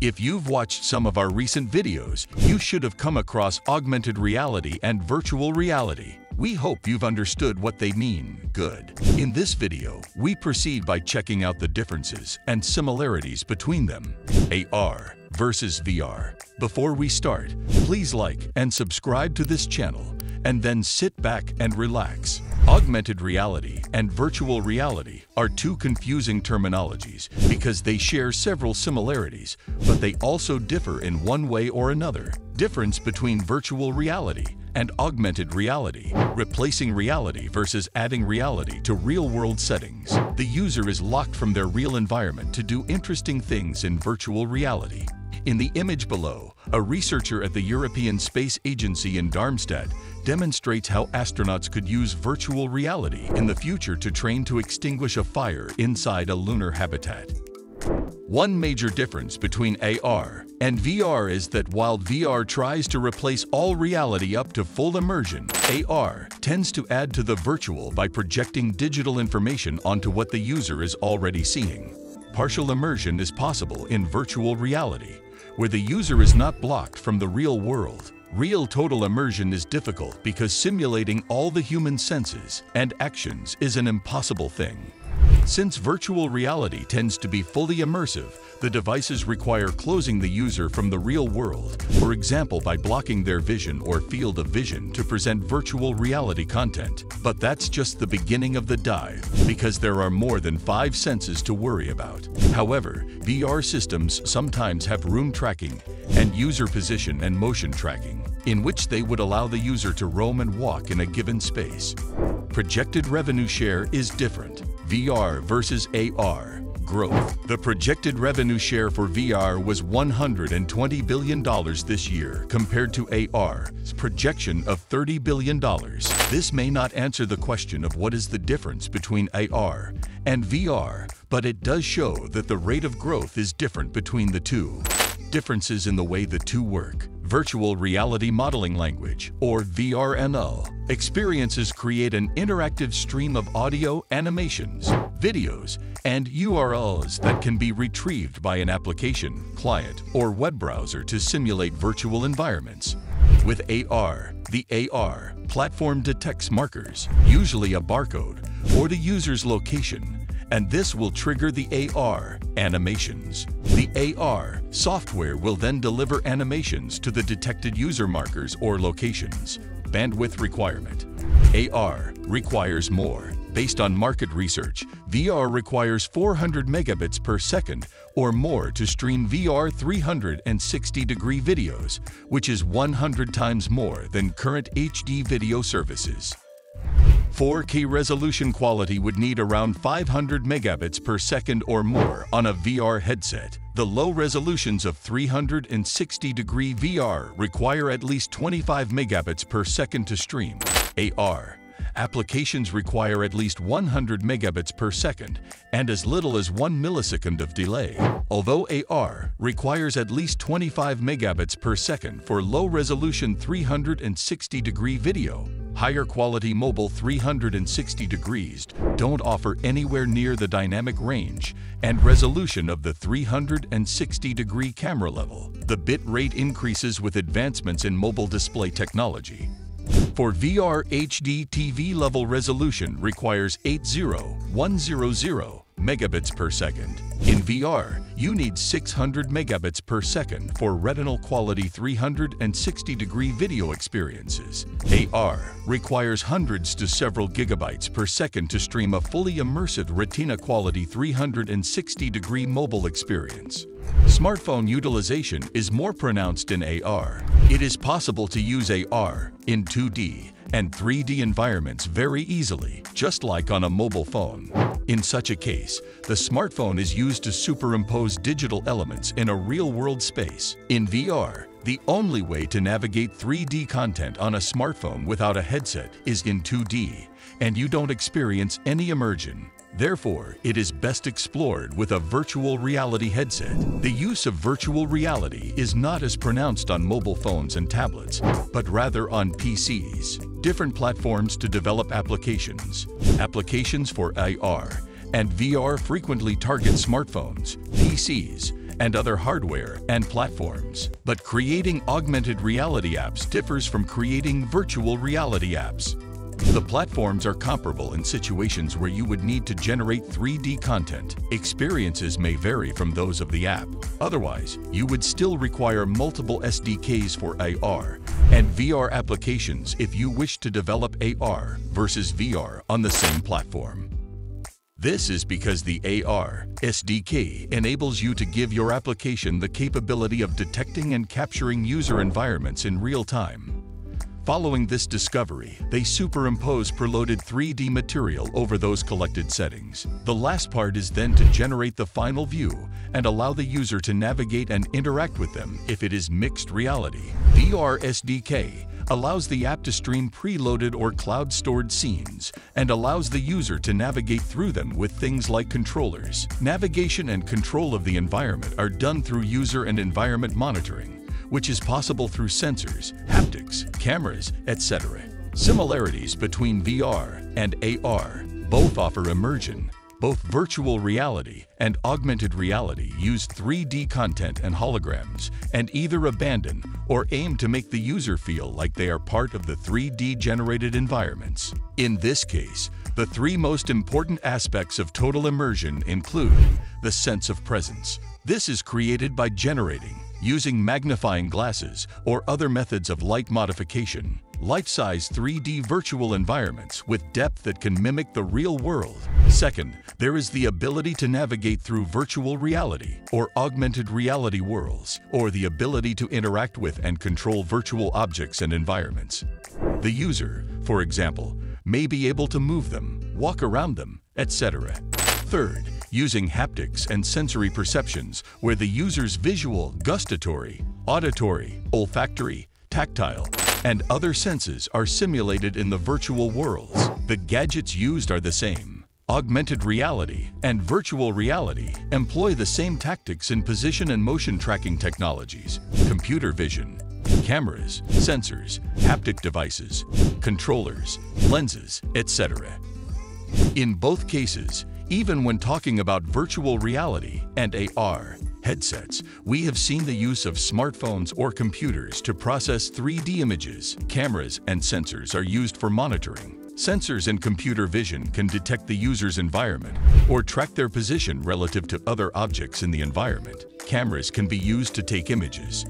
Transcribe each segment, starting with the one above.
If you've watched some of our recent videos, you should have come across augmented reality and virtual reality. We hope you've understood what they mean. Good. In this video, we proceed by checking out the differences and similarities between them. AR versus VR. Before we start, please like and subscribe to this channel, and then sit back and relax. Augmented reality and virtual reality are two confusing terminologies because they share several similarities, but they also differ in one way or another. Difference between virtual reality and augmented reality. Replacing reality versus adding reality to real-world settings. The user is locked from their real environment to do interesting things in virtual reality. In the image below, a researcher at the European Space Agency in Darmstadt demonstrates how astronauts could use virtual reality in the future to train to extinguish a fire inside a lunar habitat. One major difference between AR and VR is that while VR tries to replace all reality up to full immersion, AR tends to add to the virtual by projecting digital information onto what the user is already seeing. Partial immersion is possible in virtual reality, where the user is not blocked from the real world. Real total immersion is difficult because simulating all the human senses and actions is an impossible thing. Since virtual reality tends to be fully immersive, the devices require closing the user from the real world, for example by blocking their vision or field of vision to present virtual reality content. But that's just the beginning of the dive, because there are more than 5 senses to worry about. However, VR systems sometimes have room tracking and user position and motion tracking, in which they would allow the user to roam and walk in a given space. Projected revenue share is different. VR versus AR. Growth. The projected revenue share for VR was $120 billion this year compared to AR's projection of $30 billion. This may not answer the question of what is the difference between AR and VR, but it does show that the rate of growth is different between the two. Differences in the way the two work. Virtual Reality Modeling Language, or VRML, experiences create an interactive stream of audio, animations, videos, and URLs that can be retrieved by an application, client, or web browser to simulate virtual environments. With AR, the AR platform detects markers, usually a barcode, or the user's location, and this will trigger the AR animations. The AR software will then deliver animations to the detected user markers or locations. Bandwidth requirement. AR requires more. Based on market research, VR requires 400 megabits per second or more to stream VR 360-degree videos, which is 100 times more than current HD video services. 4K resolution quality would need around 500 megabits per second or more on a VR headset. The low resolutions of 360-degree VR require at least 25 megabits per second to stream. AR applications require at least 100 megabits per second and as little as 1 millisecond of delay. Although AR requires at least 25 megabits per second for low-resolution 360-degree video, higher quality mobile 360 degrees don't offer anywhere near the dynamic range and resolution of the 360-degree camera level. The bit rate increases with advancements in mobile display technology. For VR, HD TV level resolution requires 80100 megabits per second. In VR, you need 600 megabits per second for retinal quality 360-degree video experiences. AR requires hundreds to several gigabytes per second to stream a fully immersive retina quality 360-degree mobile experience. Smartphone utilization is more pronounced in AR. It is possible to use AR in 2D and 3D environments very easily, just like on a mobile phone. In such a case, the smartphone is used to superimpose digital elements in a real-world space. In VR, the only way to navigate 3D content on a smartphone without a headset is in 2D, and you don't experience any immersion. Therefore, it is best explored with a virtual reality headset. The use of virtual reality is not as pronounced on mobile phones and tablets, but rather on PCs. Different platforms to develop applications. Applications for AR and VR frequently target smartphones, PCs, and other hardware and platforms. But creating augmented reality apps differs from creating virtual reality apps. The platforms are comparable in situations where you would need to generate 3D content. Experiences may vary from those of the app. Otherwise, you would still require multiple SDKs for AR and VR applications if you wish to develop AR versus VR on the same platform. This is because the AR SDK enables you to give your application the capability of detecting and capturing user environments in real time. Following this discovery, they superimpose preloaded 3D material over those collected settings. The last part is then to generate the final view and allow the user to navigate and interact with them if it is mixed reality. VR SDK allows the app to stream preloaded or cloud-stored scenes and allows the user to navigate through them with things like controllers. Navigation and control of the environment are done through user and environment monitoring, which is possible through sensors, haptics, cameras, etc. Similarities between VR and AR. Both offer immersion. Both virtual reality and augmented reality use 3D content and holograms and either abandon or aim to make the user feel like they are part of the 3D generated environments. In this case, the three most important aspects of total immersion include the sense of presence. This is created by generating, using magnifying glasses or other methods of light modification, life-size 3D virtual environments with depth that can mimic the real world. Second, there is the ability to navigate through virtual reality or augmented reality worlds, or the ability to interact with and control virtual objects and environments. The user, for example, may be able to move them, walk around them, etc. Third, using haptics and sensory perceptions where the user's visual, gustatory, auditory, olfactory, tactile, and other senses are simulated in the virtual worlds. The gadgets used are the same. Augmented reality and virtual reality employ the same tactics in position and motion tracking technologies, computer vision, cameras, sensors, haptic devices, controllers, lenses, etc. In both cases, even when talking about virtual reality and AR headsets, we have seen the use of smartphones or computers to process 3D images. Cameras and sensors are used for monitoring. Sensors and computer vision can detect the user's environment or track their position relative to other objects in the environment. Cameras can be used to take images.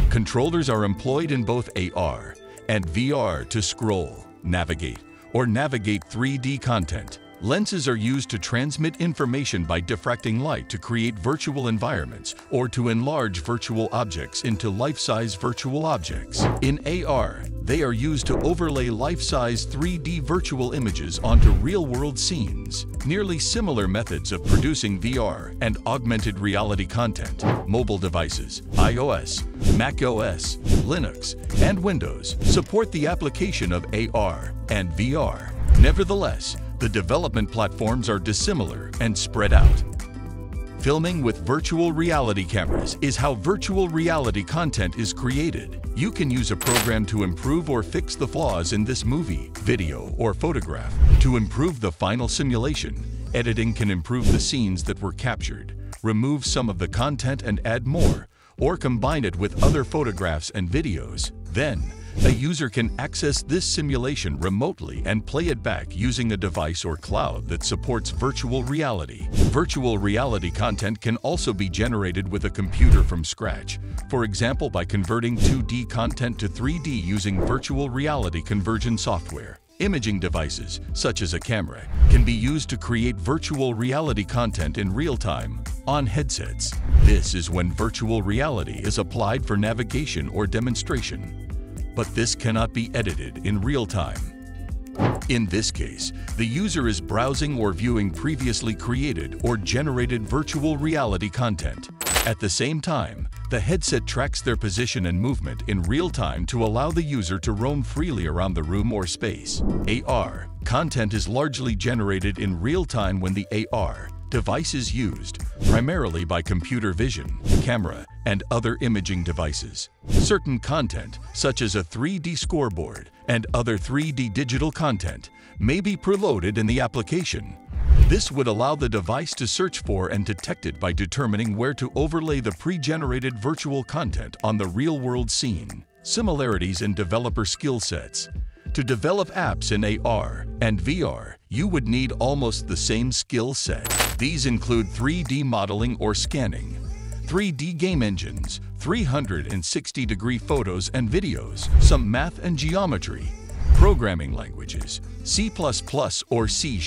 Controllers are employed in both AR and VR to scroll, navigate, or navigate 3D content. Lenses are used to transmit information by diffracting light to create virtual environments or to enlarge virtual objects into life-size virtual objects. In AR, they are used to overlay life-size 3D virtual images onto real-world scenes. Nearly similar methods of producing VR and augmented reality content. Mobile devices, iOS, macOS, Linux, and Windows support the application of AR and VR. Nevertheless, the development platforms are dissimilar and spread out. Filming with virtual reality cameras is how virtual reality content is created. You can use a program to improve or fix the flaws in this movie, video, or photograph. To improve the final simulation, editing can improve the scenes that were captured, remove some of the content and add more, or combine it with other photographs and videos. Then, a user can access this simulation remotely and play it back using a device or cloud that supports virtual reality. Virtual reality content can also be generated with a computer from scratch, for example by converting 2D content to 3D using virtual reality conversion software. Imaging devices, such as a camera, can be used to create virtual reality content in real time on headsets. This is when virtual reality is applied for navigation or demonstration. But this cannot be edited in real time. In this case, the user is browsing or viewing previously created or generated virtual reality content. At the same time, the headset tracks their position and movement in real time to allow the user to roam freely around the room or space. AR content is largely generated in real time when the AR device is used, primarily by computer vision, camera, and other imaging devices. Certain content, such as a 3D scoreboard and other 3D digital content, may be preloaded in the application. This would allow the device to search for and detect it by determining where to overlay the pre-generated virtual content on the real-world scene. Similarities in developer skill sets. To develop apps in AR and VR, you would need almost the same skill set. These include 3D modeling or scanning, 3D game engines, 360-degree photos and videos, some math and geometry, programming languages, C++ or C#,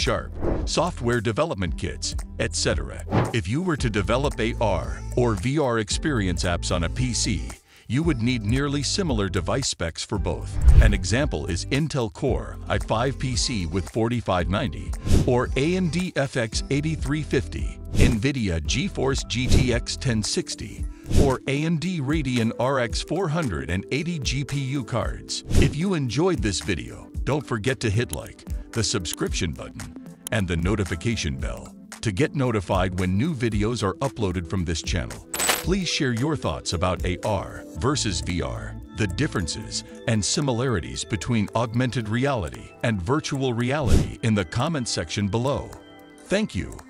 software development kits, etc. If you were to develop AR or VR experience apps on a PC, you would need nearly similar device specs for both. An example is Intel Core i5 PC with 4590 or AMD FX 8350, NVIDIA GeForce GTX 1060, or AMD Radeon RX 480 GPU cards. If you enjoyed this video, don't forget to hit like, the subscription button, and the notification bell to get notified when new videos are uploaded from this channel. Please share your thoughts about AR versus VR, the differences and similarities between augmented reality and virtual reality in the comment section below. Thank you.